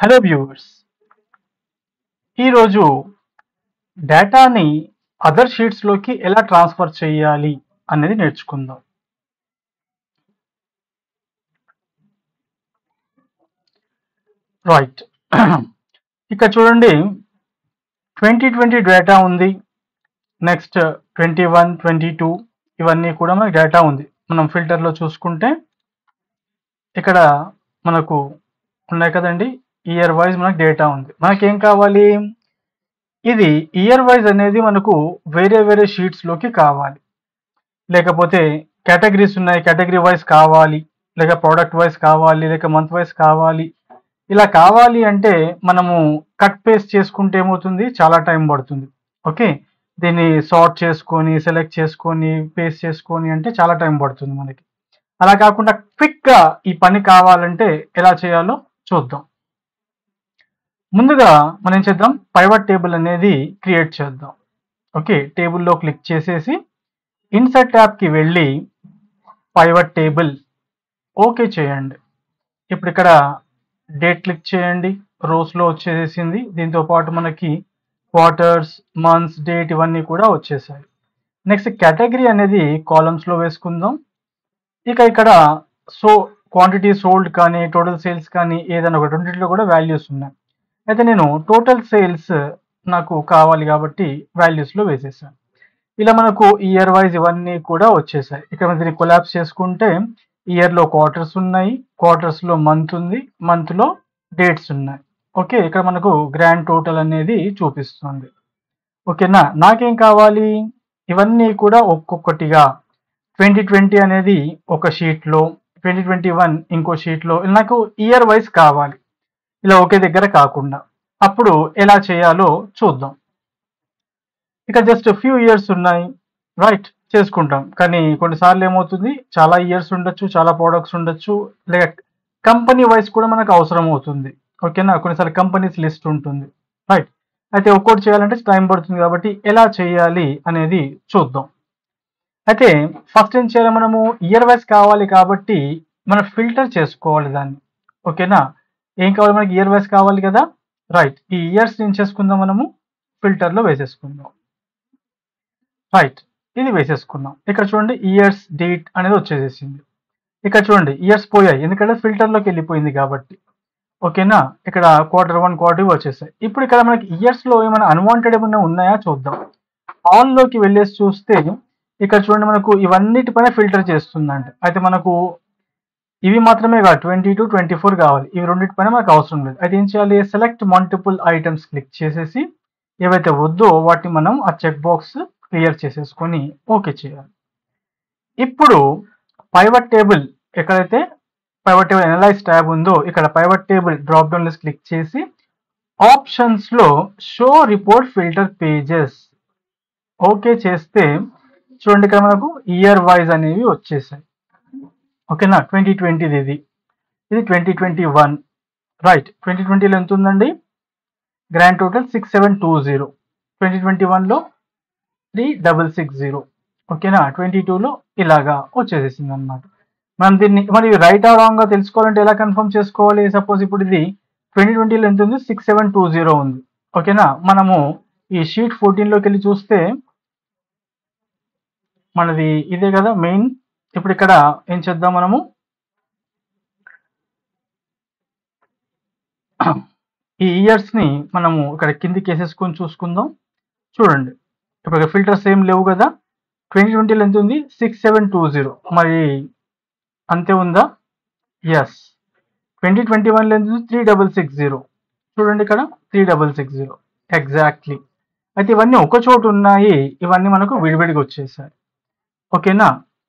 Hello viewers, ఈరోజు డేటాని other షీట్స్లోకి ఎలా ట్రాన్స్ఫర్ చేయాలి అనేది నేర్చుకుందాం. రైట్, ఇక్కడ చూడండి 2020 డేటా ఉంది. నెక్స్ట్ 21, 22 ఇవన్నీ కూడా మనకి డేటా ఉంది. మనం ఫిల్టర్లో చూసుకుంటే ఇక్కడ మనకు ఉన్నాయి కదండి, ఇయర్ వైజ్ మనకు డేటా ఉంది. మనకేం కావాలి? ఇది ఇయర్ వైజ్ అనేది మనకు వేరే వేరే షీట్స్లోకి కావాలి, లేకపోతే కేటగిరీస్ ఉన్నాయి, కేటగిరీ వైజ్ కావాలి, లేక ప్రోడక్ట్ వైజ్ కావాలి, లేక మంత్ వైజ్ కావాలి. ఇలా కావాలి అంటే మనము కట్ పేస్ట్ చేసుకుంటే ఏమవుతుంది, చాలా టైం పడుతుంది. ఓకే, దీన్ని సార్ట్ చేసుకొని సెలెక్ట్ చేసుకొని పేస్ట్ చేసుకొని అంటే చాలా టైం పడుతుంది మనకి. అలా కాకుండా క్విక్గా ఈ పని కావాలంటే ఎలా చేయాలో చూద్దాం. ముందుగా మనం ఏం చేద్దాం, పైవట్ టేబుల్ అనేది క్రియేట్ చేద్దాం. ఓకే, టేబుల్లో క్లిక్ చేసేసి ఇన్సర్ట్ ట్యాబ్కి వెళ్ళి పైవట్ టేబుల్ ఓకే చేయండి. ఇప్పుడు ఇక్కడ డేట్ క్లిక్ చేయండి, రోస్లో వచ్చేసింది. దీంతో పాటు మనకి క్వార్టర్స్, మంత్స్, డేట్ ఇవన్నీ కూడా వచ్చేసాయి. నెక్స్ట్ కేటగిరీ అనేది కాలమ్స్లో వేసుకుందాం. ఇక ఇక్కడ క్వాంటిటీ సోల్డ్ కానీ టోటల్ సేల్స్ కానీ ఏదైనా ఒక రెండింటిలో కూడా వాల్యూస్ ఉన్నాయి. అయితే నేను టోటల్ సేల్స్ నాకు కావాలి కాబట్టి వాల్యూస్లో వేసేసాను. ఇలా మనకు ఇయర్ వైజ్ ఇవన్నీ కూడా వచ్చేసాయి. ఇక్కడ దీన్ని కొలాప్స్ చేసుకుంటే ఇయర్లో క్వార్టర్స్ ఉన్నాయి, క్వార్టర్స్లో మంత్ ఉంది, మంత్లో డేట్స్ ఉన్నాయి. ఓకే, ఇక్కడ మనకు గ్రాండ్ టోటల్ అనేది చూపిస్తుంది. ఓకేనా, నాకేం కావాలి, ఇవన్నీ కూడా ఒక్కొక్కటిగా 2020 అనేది ఒక షీట్లో, 2021 ఇంకో షీట్లో, నాకు ఇయర్ వైజ్ కావాలి, ఇలా ఒకే దగ్గర కాకుండా. అప్పుడు ఎలా చేయాలో చూద్దాం. ఇక జస్ట్ ఫ్యూ ఇయర్స్ ఉన్నాయి, రైట్, చేసుకుంటాం. కానీ కొన్నిసార్లు ఏమవుతుంది, చాలా ఇయర్స్ ఉండొచ్చు, చాలా ప్రోడక్ట్స్ ఉండొచ్చు, లేక కంపెనీ వైజ్ కూడా మనకు అవసరం అవుతుంది. ఓకేనా, కొన్నిసార్లు కంపెనీస్ లిస్ట్ ఉంటుంది, రైట్. అయితే ఒక్కోటి చేయాలంటే టైం పడుతుంది కాబట్టి ఎలా చేయాలి అనేది చూద్దాం. అయితే ఫస్ట్ ఏం చేయాలి, మనము ఇయర్ వైజ్ కావాలి కాబట్టి మనం ఫిల్టర్ చేసుకోవాలి దాన్ని. ఓకేనా, ఏం కావాలి మనకి, ఇయర్ వైజ్ కావాలి కదా, రైట్. ఈ ఇయర్స్ ఏం చేసుకుందాం, మనము ఫిల్టర్లో వేసేసుకుందాం. రైట్, ఇది వేసేసుకున్నాం. ఇక్కడ చూడండి ఇయర్స్ డేట్ అనేది వచ్చేసేసింది. ఇక్కడ చూడండి ఇయర్స్ పోయాయి, ఎందుకంటే ఫిల్టర్లోకి వెళ్ళిపోయింది కాబట్టి. ఓకేనా, ఇక్కడ Q1, Q2 వచ్చేసాయి. ఇప్పుడు ఇక్కడ మనకి ఇయర్స్లో ఏమైనా అన్వాంటెడ్ ఏమైనా ఉన్నాయా చూద్దాం. ఆల్లోకి వెళ్ళేసి చూస్తే ఇక్కడ చూడండి మనకు ఇవన్నిటిపైన ఫిల్టర్ చేస్తుందంట. అయితే మనకు ఇవి మాత్రమే కాదు, 22, 24 కావాలి. ఇవి రెండింటిపైన మనకు అవసరం లేదు. అయితే ఏం చేయాలి, సెలెక్ట్ మల్టిపుల్ ఐటమ్స్ క్లిక్ చేసేసి ఏవైతే వద్దో వాటిని మనం ఆ చెక్ బాక్స్ క్లియర్ చేసేసుకొని ఓకే చేయాలి. ఇప్పుడు పైవట్ టేబుల్, ఎక్కడైతే పైవట్ టేబుల్ అనలైజ్ ట్యాబ్ ఉందో ఇక్కడ pivot table drop down list click చేసి ఆప్షన్స్లో show report filter pages okay చేస్తే చూడండి ఇక్కడ మనకు ఇయర్ వైజ్ అనేవి వచ్చేసాయి. ఓకేనా, 2020 ఇది 2021, రైట్. 2020లో ఎంత ఉందండి, గ్రాండ్ టోటల్ 6720, 2021లో 3660. ఓకేనా, 22లో ఇలాగా వచ్చేసేసింది అనమాట. మనం దీన్ని మరి రైట్ ఆ రాంగ్ గా తెలుసుకోవాలంటే ఎలా కన్ఫర్మ్ చేసుకోవాలి. సపోజ్ ఇప్పుడు ఇది 2020లో ఎంత ఉంది, 6720 ఉంది. ఓకేనా, మనము ఈ షీట్ 14లోకి వెళ్ళి చూస్తే మనది ఇదే కదా మెయిన్. ఇప్పుడు ఇక్కడ ఏం చేద్దాం, మనము ఈ ఇయర్స్ ని మనము ఇక్కడ కిందికి వేసేసుకొని చూసుకుందాం. చూడండి ఇప్పుడు ఫిల్టర్స్ ఏం లేవు కదా. 2020లో ఎంత ఉంది, 6720, మరి అంతే ఉందా, ఎస్. 2021లో ఎంత ఉంది, 3660. చూడండి ఇక్కడ 3660 ఎగ్జాక్ట్లీ. అయితే ఇవన్నీ ఒక చోటు ఉన్నాయి, ఇవన్నీ మనకు విడివిడిగా వచ్చేసాయి. ఓకేనా,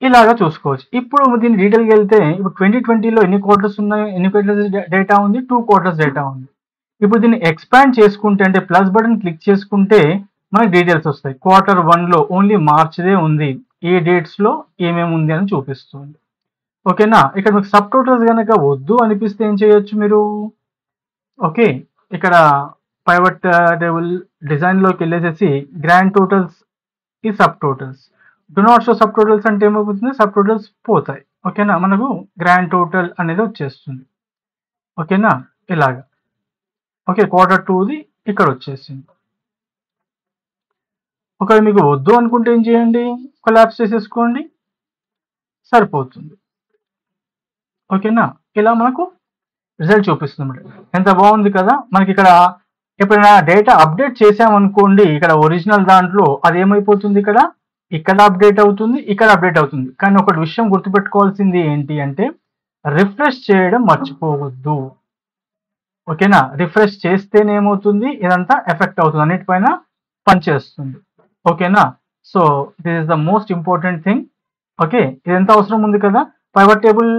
ఇలాగా చూసుకోవచ్చు. ఇప్పుడు దీన్ని డీటెయిల్గా వెళ్తే ఇప్పుడు 2020లో ఎన్ని క్వార్టర్స్ ఉన్నాయి, ఎన్ని క్వార్టర్స్ డేటా ఉంది, 2 క్వార్టర్స్ డేటా ఉంది. ఇప్పుడు దీన్ని ఎక్స్పాండ్ చేసుకుంటే అంటే ప్లస్ బటన్ క్లిక్ చేసుకుంటే మనకి డీటెయిల్స్ వస్తాయి. Q1లో ఓన్లీ మార్చిదే ఉంది, ఏ డేట్స్లో ఏమేమి ఉంది అని చూపిస్తుంది. ఓకేనా, ఇక్కడ మీకు సబ్ టోటల్స్ కనుక వద్దు అనిపిస్తే ఏం చేయొచ్చు మీరు, ఓకే, ఇక్కడ పైవట్ టేబుల్ డిజైన్లోకి వెళ్ళేసేసి గ్రాండ్ టోటల్స్ ఈ sub totals, do not show sub totals అంటే ఏమవుతుంది, సబ్ టోటల్స్ పోతాయి. ఓకేనా, మనకు గ్రాండ్ టోటల్ అనేది వచ్చేస్తుంది. ఓకేనా, ఇలాగా. ఓకే, Q2ది ఇక్కడ వచ్చేసింది. ఒకవేళ మీకు వద్దు అనుకుంటే ఏం చేయండి, కొలాప్స్ చేసేసుకోండి, సరిపోతుంది. ఓకేనా, ఇలా మనకు రిజల్ట్ చూపిస్తుంది. ఎంత బాగుంది కదా. మనకి ఇక్కడ ఎప్పుడైనా డేటా అప్డేట్ చేసామనుకోండి, ఇక్కడ ఒరిజినల్ దాంట్లో అది ఏమైపోతుంది, ఇక్కడ అప్డేట్ అవుతుంది, ఇక్కడ అప్డేట్ అవుతుంది. కానీ ఒక విషయం గుర్తుపెట్టుకోవాల్సింది ఏంటి అంటే, రిఫ్రెష్ చేయడం మర్చిపోవద్దు. ఓకేనా, రిఫ్రెష్ చేస్తేనే ఏమవుతుంది, ఇదంతా ఎఫెక్ట్ అవుతుంది, అన్నిటిపైన పనిచేస్తుంది. ఓకేనా, so this is the most important thing. Okay, ఇది ఎంత అవసరం ఉంది కదా. పైవట్ టేబుల్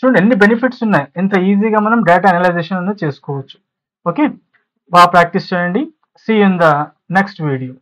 చూడండి ఎన్ని బెనిఫిట్స్ ఉన్నాయి, ఎంత ఈజీగా మనం డేటా అనలైజేషన్ అనేది చేసుకోవచ్చు. ఓకే, బాగా ప్రాక్టీస్ చేయండి. See in the next video.